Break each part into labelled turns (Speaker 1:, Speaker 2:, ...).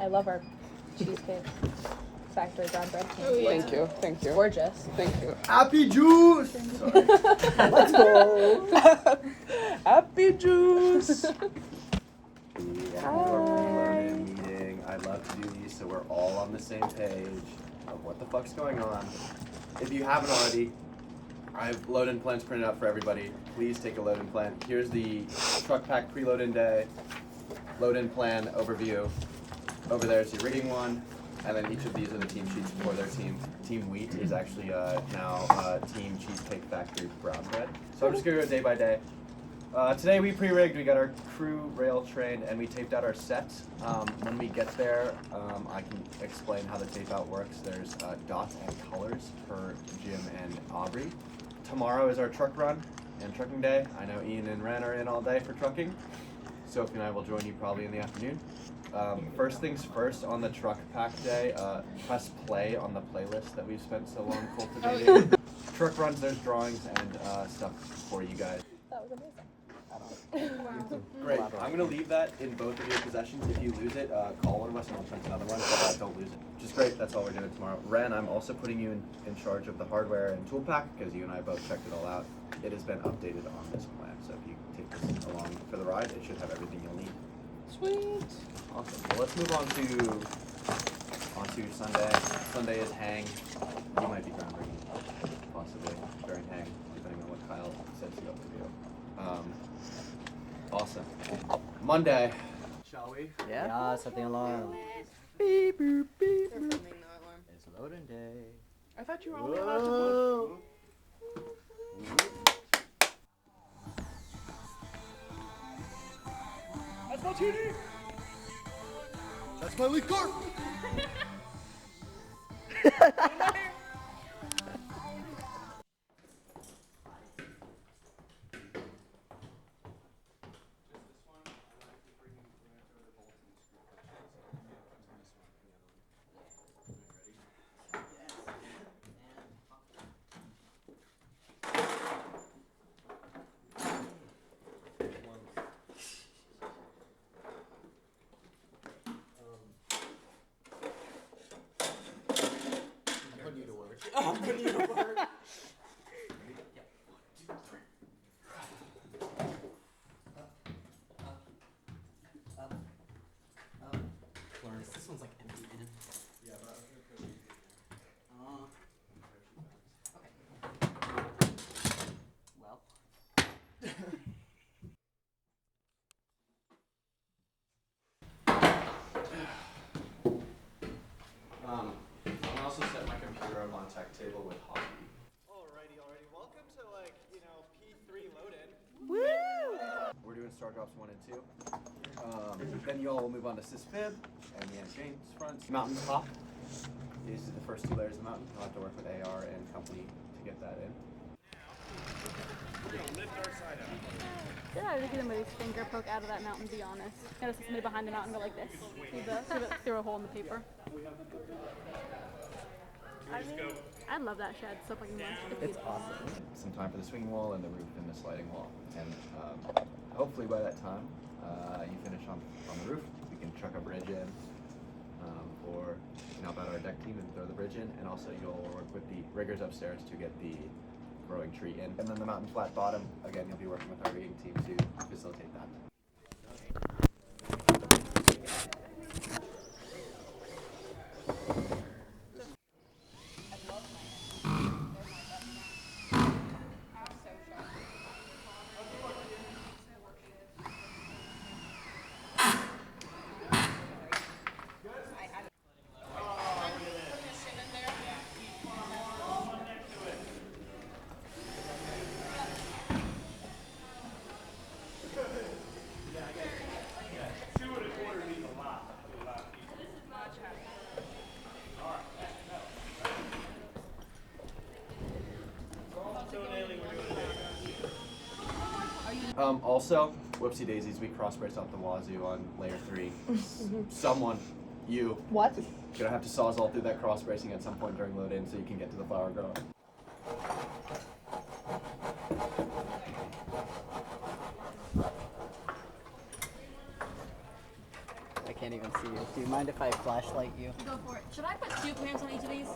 Speaker 1: I love our cheesecake factory brown bread.
Speaker 2: Oh, yeah.
Speaker 3: Thank you. Thank you.
Speaker 1: Gorgeous.
Speaker 3: Thank you.
Speaker 4: Happy juice! Sorry. Let's go!
Speaker 3: Happy juice!
Speaker 4: Preloaded meeting. I love to do these so we're all on the same page of what the fuck's going on. If you haven't already, I have load-in plans printed out for everybody. Please take a load-in plan. Here's the truck pack preload-in day, load-in plan overview. Over there is your rigging one, and then each of these are the team sheets for their team. Team Wheat is actually now Team Cheesecake Factory Brown Bread. So I'm just gonna go day by day. Today we pre-rigged, we got our crew rail trained, and we taped out our sets. When we get there, I can explain how the tape out works. There's dots and colors for Jim and Aubrey. Tomorrow is our truck run and trucking day. I know Ian and Ren are in all day for trucking. Sophie and I will join you probably in the afternoon. First things first, on the truck pack day, press play on the playlist that we've spent so long cultivating. Truck runs, there's drawings and stuff for you guys.
Speaker 1: That was amazing.
Speaker 4: Great. I'm going to leave that in both of your possessions. If you lose it, call one of us and I'll print another one, but don't lose it. Which is great. That's all we're doing tomorrow. Ren, I'm also putting you in charge of the hardware and tool pack because you and I both checked it all out. It has been updated on this plan, so if you take this along for the ride, it should have everything you'll need.
Speaker 3: Sweet.
Speaker 4: Awesome. Well, let's move on to Sunday. Sunday is hang. You might be groundbreaking, possibly during hang, depending on what Kyle says you have to do. Awesome. Monday. Shall we?
Speaker 5: Yeah, set the alarm.
Speaker 3: Beep, boop, beep,
Speaker 2: They're
Speaker 3: boop.
Speaker 2: filming the alarm.
Speaker 5: It's loading day.
Speaker 3: I thought you were only allowed to
Speaker 4: That's my TD! That's my lead car!
Speaker 5: I'm putting you to work. Clarence, this one's like empty, man.
Speaker 4: Yeah, but I was gonna put it
Speaker 5: Okay. Well.
Speaker 4: I also set my computer up on tech table with hockey.
Speaker 6: Alrighty. Welcome to P3 load-in.
Speaker 4: We're doing star drops 1 and 2. Then you all will move on to Sysfib and the James front. Mountain top is the first 2 layers of mountain. You'll have to work with AR and company to get that in.
Speaker 6: We're gonna lift our side up.
Speaker 7: Yeah, I would give somebody's finger poke out of that mountain, to be honest. You know, somebody behind the mountain go like this. Through a hole in the paper. I love that shed so fucking much.
Speaker 5: It's awesome.
Speaker 4: Some time for the swinging wall and the roof and the sliding wall. And hopefully by that time, you finish on the roof. We can truck a bridge in, or you can help out our deck team and throw the bridge in. And also you'll work with the riggers upstairs to get the growing tree in. And then the mountain flat bottom, again, you'll be working with our rigging team to facilitate that. Also, whoopsie daisies, we cross braced off the wazoo on layer 3. Someone, you,
Speaker 1: What?
Speaker 4: gonna have to sawzall through that cross bracing at some point during load in so you can get to the flower girl.
Speaker 5: I can't
Speaker 2: can't even see you. Do you mind if I flashlight you?
Speaker 7: Go for it. Should I put 2 clamps on each of these?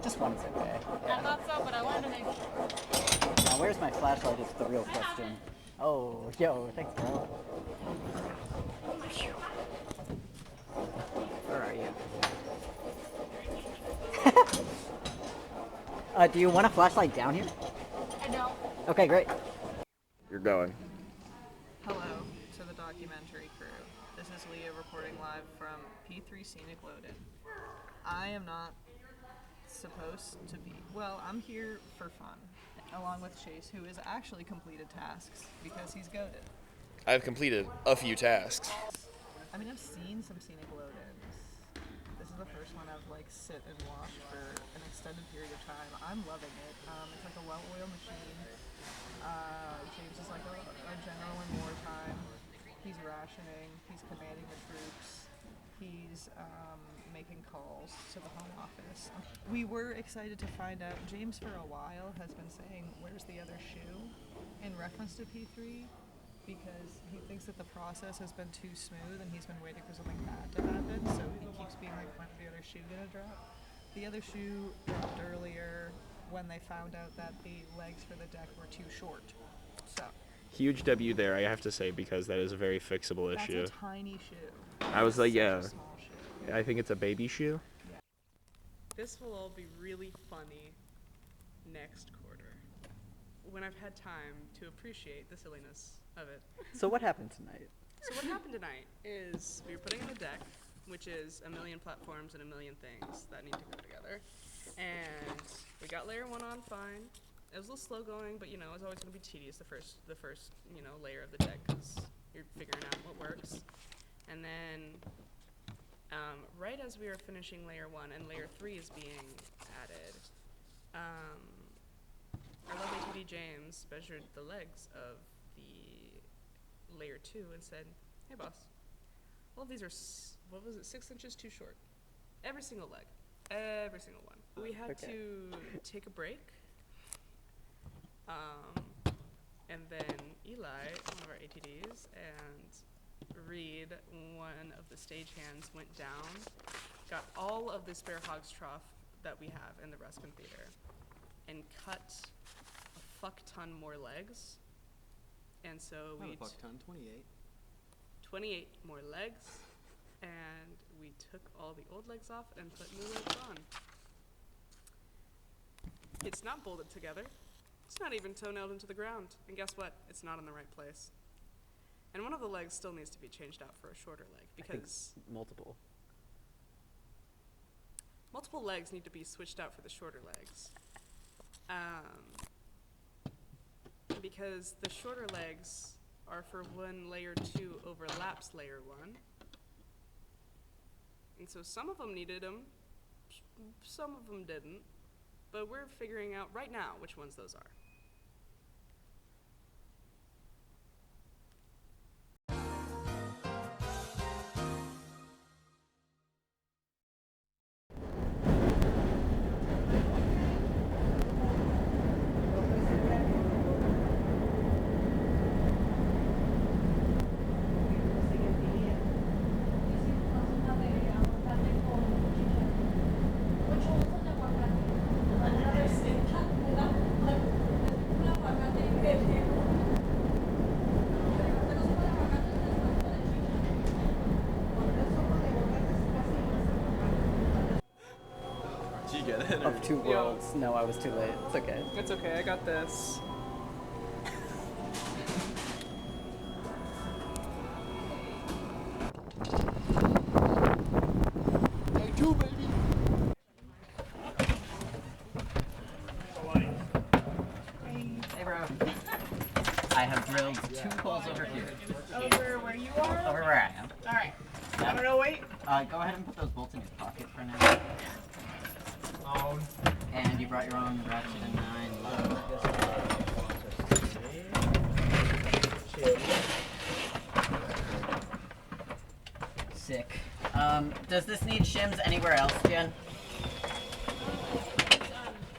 Speaker 2: Just one's okay.
Speaker 7: I thought so, but I wanted to make sure.
Speaker 2: Now, where's my flashlight is the real question. Oh, yo, thanks, bro. Where are you? Do you want a flashlight down here?
Speaker 7: I don't.
Speaker 2: Okay, great.
Speaker 4: You're going.
Speaker 6: Hello to the documentary crew. This is Leah reporting live from P3 Scenic Load In. I am not supposed to be. Well, I'm here for fun, along with Chase, who has actually completed tasks because he's goated.
Speaker 3: I've completed a few tasks.
Speaker 6: I mean, I've seen some Scenic Load Ins. This is the first one I've like sit and watched for an extended period of time. I'm loving it. It's like a well-oiled machine. James is like a general in wartime. He's rationing. He's commanding the troops. He's making calls to the home office. We were excited to find out. James for a while has been saying, "Where's the other shoe?" in reference to P3, because he thinks that the process has been too smooth and he's been waiting for something bad to happen. So he keeps being like, "When's the other shoe gonna drop?" The other shoe dropped earlier when they found out that the legs for the deck were too short. So
Speaker 3: Huge W there, I have to say, because that is a very fixable
Speaker 6: that's
Speaker 3: issue.
Speaker 6: a tiny shoe.
Speaker 3: I was like,
Speaker 6: Such a
Speaker 3: yeah,
Speaker 6: small shoe.
Speaker 3: I think it's a baby shoe.
Speaker 8: This will all be really funny next quarter, when I've had time to appreciate the silliness of it.
Speaker 2: So what happened tonight?
Speaker 8: So what happened tonight is we were putting in a deck, which is a million platforms and a million things that need to go together. And we got layer 1 on fine. It was a little slow going, but you know, it's always going to be tedious the first layer of the deck, because you're figuring out what works. And then right as we were finishing layer 1 and layer 3 is being added, our lovely TD James measured the legs of the layer 2 and said, "Hey boss, all of these are, 6 inches too short. Every single leg. Every single one." We had to take a break. And then Eli, one of our ATDs, and Reed, one of the stagehands, went down, got all of the spare hog's trough that we have in the Ruskin Theater, and cut a fuck ton more legs. And so
Speaker 5: Not
Speaker 8: we
Speaker 5: a fuck ton, 28.
Speaker 8: 28 more legs, and we took all the old legs off and put new legs on. It's not bolted together. It's not even toe-nailed into the ground. And guess what? It's not in the right place. And one of the legs still needs to be changed out for a shorter leg, because
Speaker 2: Multiple.
Speaker 8: multiple legs need to be switched out for the shorter legs. Because the shorter legs are for when layer 2 overlaps layer 1. And so some of them needed them, some of them didn't. But we're figuring out right now which ones those are.
Speaker 4: Did you get it?
Speaker 2: Of two worlds. No, I was too late. It's okay.
Speaker 8: It's okay, I got this.
Speaker 2: Hey, bro. I have drilled 2 holes over here.
Speaker 6: Over where you are?
Speaker 2: Over where I am.
Speaker 6: Alright. I don't know, wait.
Speaker 2: Go ahead and put those bolts in your pocket for now. And you brought your own ratchet and 9 load. Sick. Does this need shims anywhere else, Jen?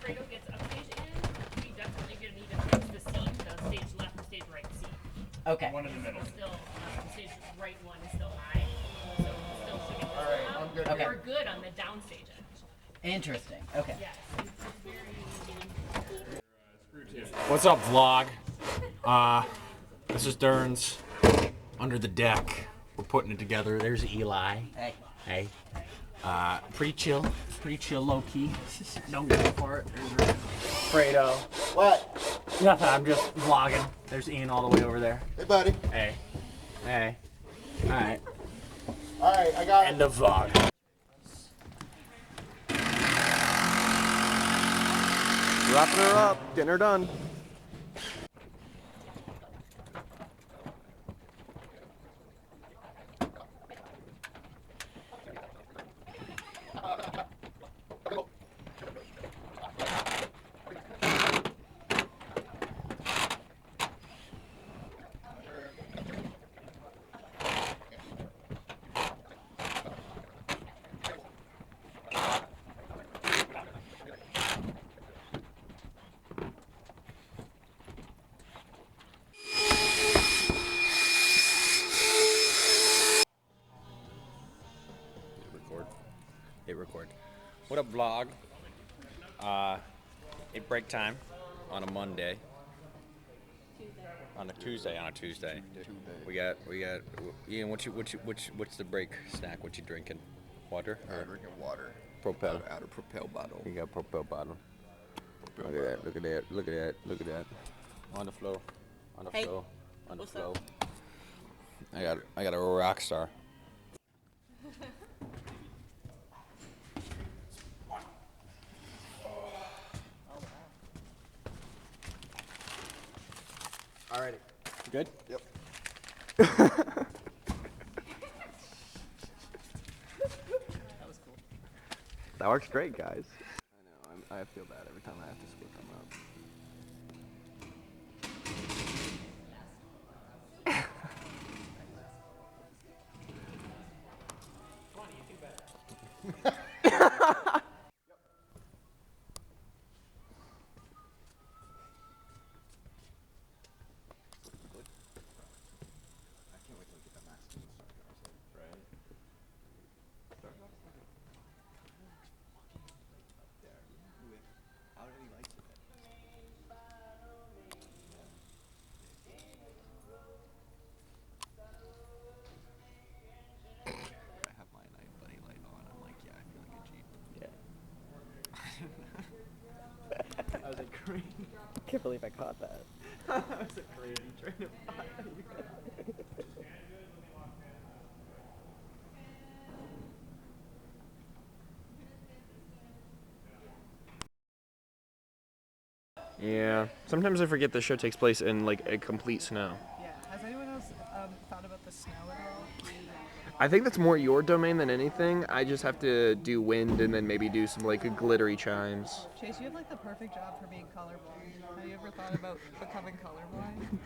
Speaker 9: Fredo gets upstage in, we definitely gonna need to fix the seat, the stage left and stage right seat.
Speaker 2: Okay.
Speaker 9: One in the middle. Still, stage right one is still high, so it's still shooting this
Speaker 5: Alright,
Speaker 9: one out.
Speaker 5: I'm good.
Speaker 2: Okay.
Speaker 9: We're good on the downstage edge.
Speaker 2: Interesting. Okay.
Speaker 9: Yes, it's very.
Speaker 10: What's up, vlog? This is Dern's under the deck. We're putting it together. There's Eli.
Speaker 2: Hey.
Speaker 10: Hey. Pretty chill, low key. Don't go for it. Fredo.
Speaker 5: What?
Speaker 10: Nothing. I'm just vlogging. There's Ian all the way over there.
Speaker 5: Hey, buddy.
Speaker 10: Hey. Hey. All right.
Speaker 5: Alright, I got
Speaker 10: End of vlog.
Speaker 4: Wrapping her up, getting her done.
Speaker 10: Hit record. What up, vlog? It break time on a Monday. On a Tuesday. We got. Ian, what's the break snack? What you drinking? Water?
Speaker 5: I'm drinking water.
Speaker 10: Propel.
Speaker 5: Out of Propel bottle.
Speaker 10: You got Propel bottle. Look at that. On the flow.
Speaker 8: Hey.
Speaker 10: On the
Speaker 8: What's
Speaker 10: flow.
Speaker 8: up?
Speaker 10: I got a rock star.
Speaker 5: Alrighty.
Speaker 10: Good?
Speaker 5: Yep.
Speaker 4: That works great, guys.
Speaker 5: I know. I feel bad every time I have to split them up.
Speaker 4: That was a crazy. I can't believe I caught that.
Speaker 5: That was a crazy train of thought.
Speaker 3: Yeah. Sometimes I forget the show takes place in like a complete snow.
Speaker 6: Yeah. Has anyone else thought about the snow at all?
Speaker 3: I think that's more your domain than anything. I just have to do wind and then maybe do some like glittery chimes.
Speaker 6: Chase, you have like the perfect job for being colorblind. Have you ever thought about becoming colorblind?